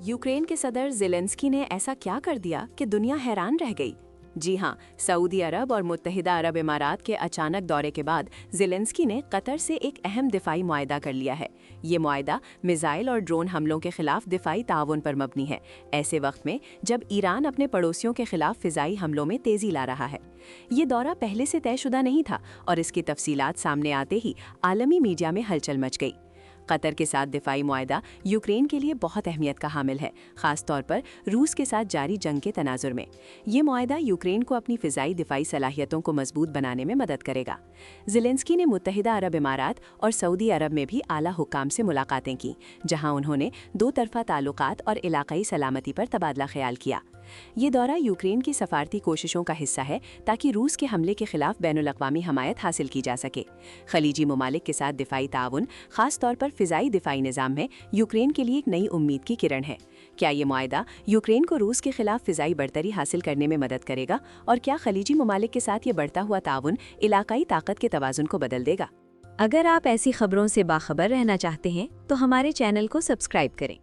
Ukraine के सदर Zelensky ने ऐसा क्या कर दिया कि दुनिया हैरान रह गई। जी हाँ, सऊदी अरब और मुत्तहिदा अरब इमारात के अचानक दौरे के बाद ज़ेलेंस्की ने कतर से एक अहम दिफाई मुआहदा कर लिया है। ये मुआहदा मिसाइल और ड्रोन हमलों के खिलाफ दिफाई ताउन पर मबनी है, ऐसे वक्त में जब ईरान अपने पड़ोसियों के खिलाफ फिजाई हमलों में तेजी ला रहा है। ये दौरा पहले से तयशुदा नहीं था और इसकी तफसीलात सामने आते ही आलमी मीडिया में हलचल मच गई। कतर के साथ दिफाई मुआहदा यूक्रेन के लिए बहुत अहमियत का हामिल है, खास तौर पर रूस के साथ जारी जंग के तनाजुर में। ये मुआहदा यूक्रेन को अपनी फ़िज़ाई दिफाई सलाहियतों को मजबूत बनाने में मदद करेगा। ज़ेलेंस्की ने मुत्तहिदा अरब इमारात और सऊदी अरब में भी आला हुक्काम से मुलाकातें की, जहां उन्होंने दो तरफ़ा ताल्लुकात और इलाकाई सलामती पर तबादला ख्याल किया। ये दौरा यूक्रेन की सफारती कोशिशों का हिस्सा है ताकि रूस के हमले के खिलाफ बैनुल-अक़वामी हमायत हासिल की जा सके। खलीजी ममालिक के साथ दिफाई ताउन, खास तौर पर फ़िज़ाई दिफाई निज़ाम में यूक्रेन के लिए एक नई उम्मीद की किरण है। क्या ये मुआहदा यूक्रेन को रूस के खिलाफ फ़िज़ाई बढ़तरी हासिल करने में मदद करेगा, और क्या खलीजी ममालिक के साथ ये बढ़ता हुआ ताउन इलाकाई ताकत के तवाज़ुन को बदल देगा? अगर आप ऐसी खबरों से बाखबर रहना चाहते हैं तो हमारे चैनल को सब्सक्राइब करें।